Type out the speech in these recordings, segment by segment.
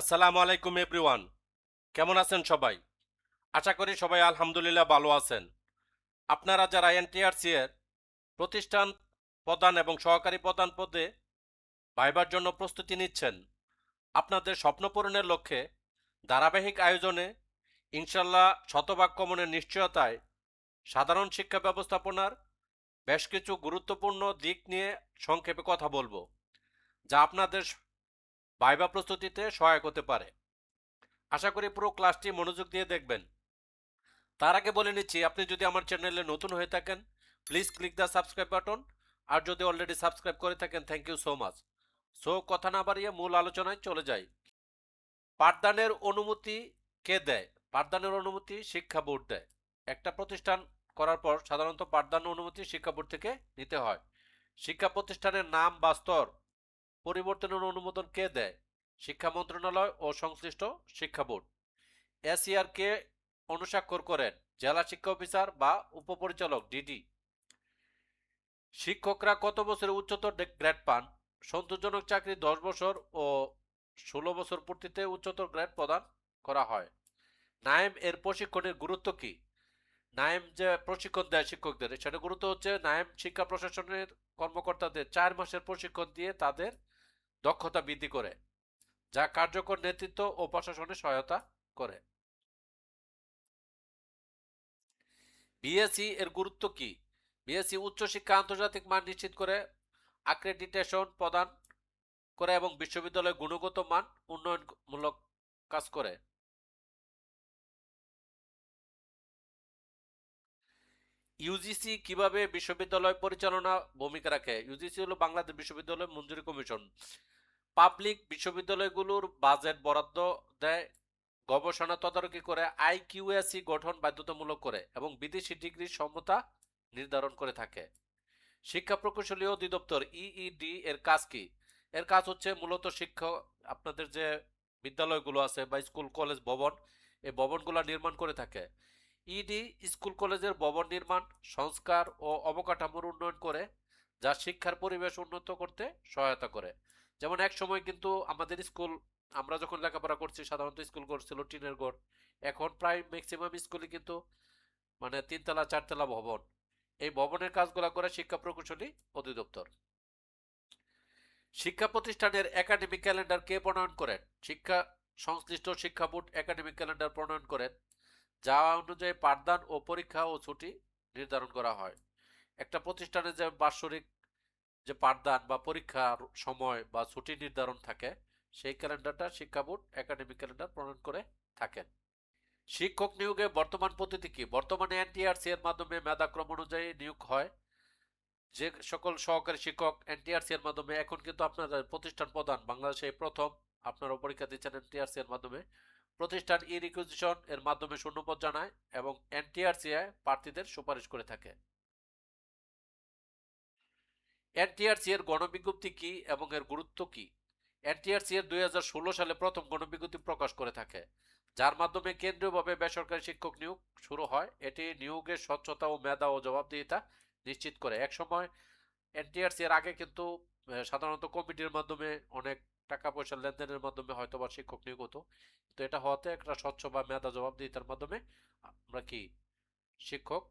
আসসালামু আলাইকুম এভরিওয়ান। কেমন আছেন সবাই? আশা করি সবাই আলহামদুলিল্লাহ ভালো আছেন। আপনারা যারা এনটিআরসি এর প্রতিষ্ঠান প্রধান এবং সহকারী প্রধান পদে ভাইবার জন্য প্রস্তুতি নিচ্ছেন, আপনাদের স্বপ্ন পূরণের লক্ষ্যে ধারাবাহিক আয়োজনে ইনশাল্লাহ শতভাগ কমনের নিশ্চয়তায় সাধারণ শিক্ষা ব্যবস্থাপনার বেশ কিছু গুরুত্বপূর্ণ দিক নিয়ে সংক্ষেপে কথা বলবো, যা আপনাদের ভাইবা প্রস্তুতিতে সহায়ক হতে পারে। আশা করি পুরো ক্লাসটি মনোযোগ দিয়ে দেখবেন। তার আগে বলে নিচ্ছি, আপনি যদি আমার চ্যানেলে নতুন হয়ে থাকেন, please click the subscribe button. আর যদি অলরেডি সাবস্ক্রাইব করে থাকেন, thank you so much. So কথা না বাড়িয়ে মূল আলোচনায় চলে যাই। পাঠদানের অনুমতি কে দেয়? পাঠদানের অনুমতি শিক্ষা বোর্ড দেয়। একটা প্রতিষ্ঠান করার পর সাধারণত পাঠদানের অনুমতি শিক্ষা বোর্ড থেকে নিতে হয়। শিক্ষা প্রতিষ্ঠানের নাম বা স্তর পরিবর্তনের অনুমোদন কে দেয়? শিক্ষা মন্ত্রণালয় ও সংশ্লিষ্ট শিক্ষা বোর্ড। এসইআর কে অনুস্বাক্ষর করেন? জেলা শিক্ষা অফিসার বা উপপরিচালক ডিডি। শিক্ষকরা কত বছরে উচ্চতর গ্রেড পান? সন্তোষজনক চাকরি 10 বছর ও 16 বছর পূর্তিতে উচ্চতর গ্রেড প্রদান করা হয়। নায়েম এর প্রশিক্ষণের গুরুত্ব কি? নায়েম যে প্রশিক্ষণ দেয় শিক্ষকদের, সেটা গুরুত্ব হচ্ছে নায়েম শিক্ষা প্রশাসনের কর্মকর্তাদের 4 মাসের প্রশিক্ষণ দিয়ে তাদের দক্ষতা বৃদ্ধি করে, যা কার্যকর নেতৃত্ব ও প্রশাসনে সহায়তা করে। বিএসসি এর গুরুত্ব কি? বিএসসি উচ্চশিক্ষা আন্তর্জাতিক মান নিশ্চিত করে, আক্রেডিটেশন প্রদান করে এবং বিশ্ববিদ্যালয়ের গুণগত মান উন্নয়নমূলক কাজ করে। ইউজিসি কিভাবে বিশ্ববিদ্যালয় পরিচালনা ভূমিকা রাখে? ইউজিসি হলো বাংলাদেশ বিশ্ববিদ্যালয় মঞ্জুরি কমিশন। পাবলিক বিশ্ববিদ্যালয়গুলোর বাজেট বরাদ্দ দেয়, গবেষণা তদারকি করে, আইকিউএসি গঠন বাধ্যতামূলক করে এবং বিদেশি ডিগ্রির সমতা নির্ধারণ করে থাকে। শিক্ষা প্রকৌশলী অধিদপ্তর ইইডি এর কাজ কি? এর কাজ হচ্ছে মূলত শিক্ষা, আপনাদের যে বিদ্যালয়গুলো আছে বা স্কুল কলেজ ভবন, এই ভবনগুলো নির্মাণ করে থাকে। ইডি স্কুল কলেজের ভবন নির্মাণ, সংস্কার ও অবকাঠামোর উন্নয়ন করে, যা শিক্ষার পরিবেশ উন্নত করতে সহায়তা করে। যেমন এক সময় কিন্তু আমাদের স্কুল, আমরা যখন লেখাপড়া করছি সাধারণত স্কুল করছিল টিনের ঘর। এখন প্রায় ম্যাক্সিমাম স্কুলই কিন্তু মানে তিনতলা চারতলা ভবন। এই ভবনের কাজগুলো করে শিক্ষা প্রকৌশলী অধিদপ্তর। শিক্ষা প্রতিষ্ঠানের একাডেমিক ক্যালেন্ডার কে প্রণয়ন করেন? শিক্ষা সংশ্লিষ্ট শিক্ষা বোর্ড একাডেমিক ক্যালেন্ডার প্রণয়ন করেন, যা অনুযায়ী পাঠদান ও পরীক্ষা ও ছুটি নির্ধারণ করা হয়। একটা প্রতিষ্ঠানে যে বাৎসরিক যে পাঠদান বা পরীক্ষার সময় বা ছুটি নির্ধারণ থাকে, সেই ক্যালেন্ডারটা শিক্ষা বোর্ড একাডেমিক ক্যালেন্ডার প্রণয়ন করে থাকেন। শিক্ষক নিয়োগে বর্তমান পদ্ধতি কি? বর্তমানে এনটিআরসি এর মাধ্যমে মেধাক্রম অনুযায়ী নিয়োগ হয়। যে সকল সহকারী শিক্ষক এনটিআরসি এর মাধ্যমে, এখন কিন্তু আপনাদের প্রতিষ্ঠান প্রধান বাংলাদেশে প্রথম আপনারা পরীক্ষা দিচ্ছেন এনটিআরসি এর মাধ্যমে। প্রতিষ্ঠান ই রিকুইজিশন এর মাধ্যমে শূন্যপদ জানায় এবং এনটিআরসি প্রার্থীদের সুপারিশ করে থাকে। এনটিআরসি এর গণবিজ্ঞপ্তি কি এবং এর গুরুত্ব কি? এনটিআরসি এর 2016 সালে প্রথম গণবিজ্ঞপ্তি প্রকাশ করে থাকে, যার মাধ্যমে কেন্দ্রীয়ভাবে বেসরকারি শিক্ষক নিয়োগ শুরু হয়। এটি নিয়োগের স্বচ্ছতা ও মেধা ও জবাবদিহিতা নিশ্চিত করে। একসময় এনটিআরসি এর আগে কিন্তু সাধারণত কমিটির মাধ্যমে অনেক টাকা পয়সার লেনদেনের মাধ্যমে হয়তো বা শিক্ষক নিয়োগ হতো, তো এটা হওয়াতে একটা স্বচ্ছ বা মেধা জবাবদিহিতার মাধ্যমে আমরা কি শিক্ষক,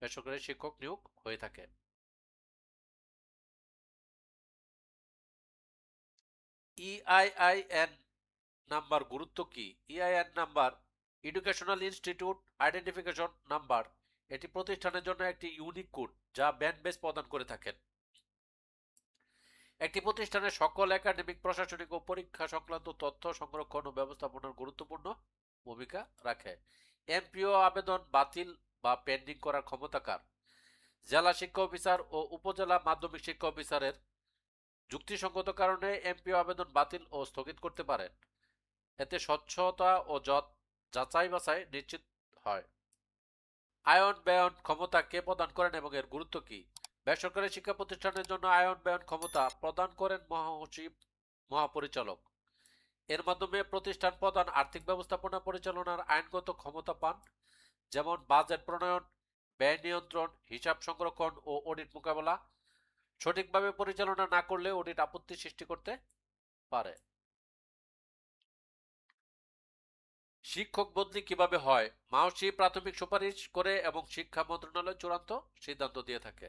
বেসরকারি শিক্ষক নিয়োগ হয়ে থাকে। ইআইআইএন নাম্বার গুরুত্ব কি? EIN number educational institute identification number. এটি প্রতিষ্ঠানের জন্য একটি ইউনিক কোড, যা ব্যান্ড বেস প্রদান করে থাকেন। একটি প্রতিষ্ঠানের সকল একাডেমিক, প্রশাসনিক ও পরীক্ষা সংক্রান্ত তথ্য সংরক্ষণ ও ব্যবস্থাপনার গুরুত্বপূর্ণ ভূমিকা রাখে। এমপিও আবেদন বাতিল বা পেন্ডিং করার ক্ষমতা কার? জেলা শিক্ষা অফিসার ও উপজেলা মাধ্যমিক শিক্ষা অফিসারের যুক্তিসঙ্গত কারণে এমপিও আবেদন বাতিল ও স্থগিত করতে পারেন। এতে স্বচ্ছতা ও যাচাই বাছাই নিশ্চিত হয়। আয়ন ব্যয়ন ক্ষমতা কে প্রদান করেন এবং এর গুরুত্ব কি? বেসরকারি শিক্ষা প্রতিষ্ঠানের জন্য আয়ন ব্যয়ন ক্ষমতা প্রদান করেন মহাসচিব, মহাপরিচালক। এর মাধ্যমে প্রতিষ্ঠান প্রধান আর্থিক ব্যবস্থাপনা পরিচালনার আইনগত ক্ষমতা পান, যেমন বাজেট প্রণয়ন, ব্যয় নিয়ন্ত্রণ, হিসাব সংরক্ষণ ও অডিট মোকাবেলা। সঠিকভাবে পরিচালনা না করলে অডিট আপত্তি সৃষ্টি করতে পারে। শিক্ষক বদলি কিভাবে হয়? মাওসি প্রাথমিক সুপারিশ করে এবং শিক্ষা মন্ত্রণালয় চূড়ান্ত সিদ্ধান্ত দিয়ে থাকে।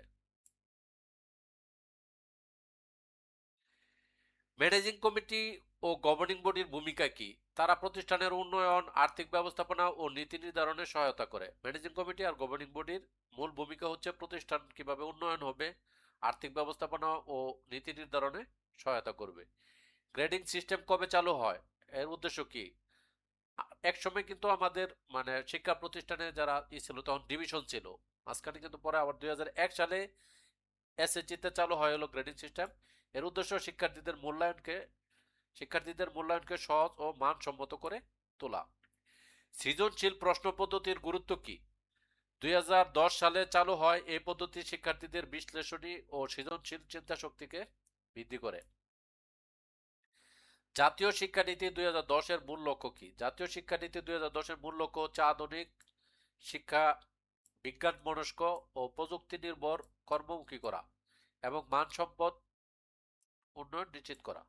ম্যানেজিং কমিটি ও গভর্নিং বডির ভূমিকা কি? তারা প্রতিষ্ঠানের উন্নয়ন, আর্থিক ব্যবস্থাপনা ও নীতি নির্ধারণে সহায়তা করে। ম্যানেজিং কমিটি আর গভর্নিং বডির মূল ভূমিকা হচ্ছে প্রতিষ্ঠান কিভাবে উন্নয়ন হবে, আর্থিক ব্যবস্থাপনা ও নীতি নির্ধারণে সহায়তা করবে। গ্রেডিং সিস্টেম কবে চালু হয়? এর উদ্দেশ্য কি? এক সময় কিন্তু আমাদের মানে শিক্ষা প্রতিষ্ঠানে যারা ছিল তখন ডিভিশন ছিল, মাঝখানে কিন্তু পরে আবার 2001 সালে এসএসসি তে চালু হয় হলো গ্রেডিং সিস্টেম। এর উদ্দেশ্য শিক্ষার্থীদের মূল্যায়নকে সহজ ও মানসম্মত করে তোলা। সৃজনশীল প্রশ্ন পদ্ধতির গুরুত্ব কি? 2010 সালে চালু হয় এই পদ্ধতি শিক্ষার্থীদের বিশ্লেষণী ও সৃজনশীল চিন্তা শক্তিকে বৃদ্ধি করে। জাতীয় শিক্ষানীতি 2010-এর মূল লক্ষ্য কি? জাতীয় শিক্ষানীতি 2010-এর মূল লক্ষ্য হচ্ছে আধুনিক শিক্ষা বিজ্ঞান মনস্ক ও প্রযুক্তি নির্ভর কর্মমুখী করা এবং মানসম্পদ উন্নয়ন নিশ্চিত করা।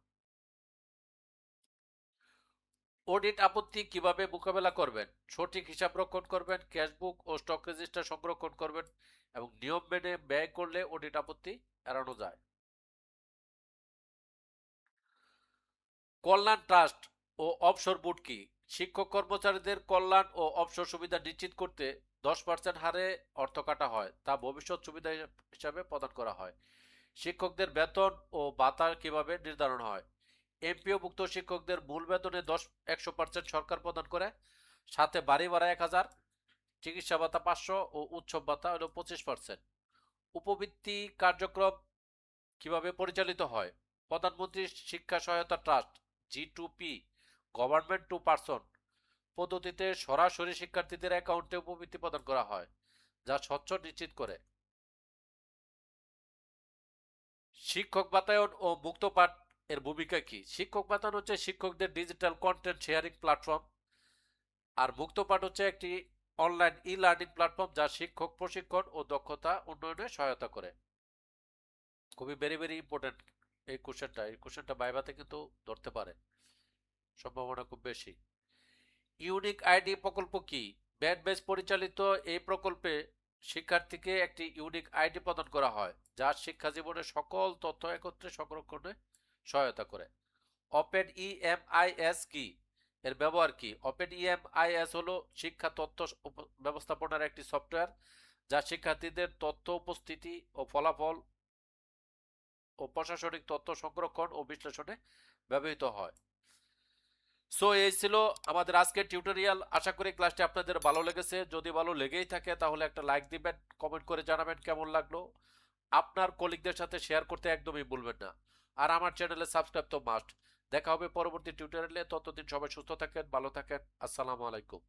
অডিট আপত্তি কিভাবে মোকাবেলা করবেন? সঠিক হিসাব রক্ষণ করবেন, ক্যাশবুক ও স্টক রেজিস্টার সংরক্ষণ করবেন এবং নিয়ম মেনে ব্যয় করলে অডিট আপত্তি এড়ানো যায়। কল্যাণ ট্রাস্ট ও অবসর বোর্ড কি? শিক্ষক কর্মচারীদের কল্যাণ ও অবসর সুবিধা নিশ্চিত করতে 10% হারে অর্থ কাটা হয়, তা ভবিষ্যৎ সুবিধা হিসাবে প্রদান করা হয়। শিক্ষকদের বেতন ও ভাতা কিভাবে নির্ধারণ হয়? এমপিওভুক্ত শিক্ষকদের মূল বেতনে 100% সরকার প্রদান করে, সাথে বাড়ি ভাড়া 1000, চিকিৎসা ভাতা 500 ও উৎসব ভাতা হলো 25%। উপবৃত্তি কার্যক্রম কিভাবে পরিচালিত হয়? প্রধানমন্ত্রী শিক্ষা সহায়তা trust G2P government to person পদ্ধতিতে সরাসরি শিক্ষার্থীদের অ্যাকাউন্টে উপবৃত্তি প্রদান করা হয়, যা স্বচ্ছ নিশ্চিত করে। শিক্ষক বাতায়ন ও মুক্ত পাঠ এর ভূমিকা কি? শিক্ষক বাতায়ন হচ্ছে শিক্ষকদের ডিজিটাল কন্টেন্ট শেয়ারিং প্ল্যাটফর্ম, আর মুক্ত পাঠ হচ্ছে একটি অনলাইন ই লার্নিং প্ল্যাটফর্ম যা শিক্ষক প্রশিক্ষণ ও দক্ষতা উন্নয়নে সহায়তা করে। খুবই ভেরি ভেরি ইম্পর্টেন্ট এই কোশ্চেনটা ভাইভাতে কিন্তু ধরতে পারে, সম্ভাবনা খুব বেশি। ইউনিক আইডি প্রকল্প কি? ব্যাট ব্যাচ পরিচালিত এই প্রকল্পে শিক্ষার্থীকে একটি ইউনিক আইডি প্রদান করা হয়, যা শিক্ষা জীবনের সকল তথ্য একত্রে সংরক্ষণে সহায়তা করে। ওপেন ইএমআইএস কি? এর ব্যবহার কি? ওপেন ইএমআইএস হলো শিক্ষা তথ্য ব্যবস্থাপনার একটি সফটওয়্যার, যা শিক্ষার্থীদের তথ্য উপস্থিতি ও ফলাফল ও প্রশাসনিক তথ্য সংরক্ষণ ও বিশ্লেষণে ব্যবহৃত হয়। সো এই ছিল আমাদের আজকের টিউটোরিয়াল। আশা করি ক্লাসটি আপনাদের ভালো লেগেছে। যদি ভালো লেগেই থাকে তাহলে একটা লাইক দিবেন, কমেন্ট করে জানাবেন কেমন লাগলো। আপনার কলিগদের সাথে শেয়ার করতে একদমই ভুলবেন না। আর আমার চ্যানেলে সাবস্ক্রাইব তো মাস্ট। দেখা হবে পরবর্তী টিউটোরিয়ালে। ততদিন সবাই সুস্থ থাকেন, ভালো থাকেন। আসসালামু আলাইকুম।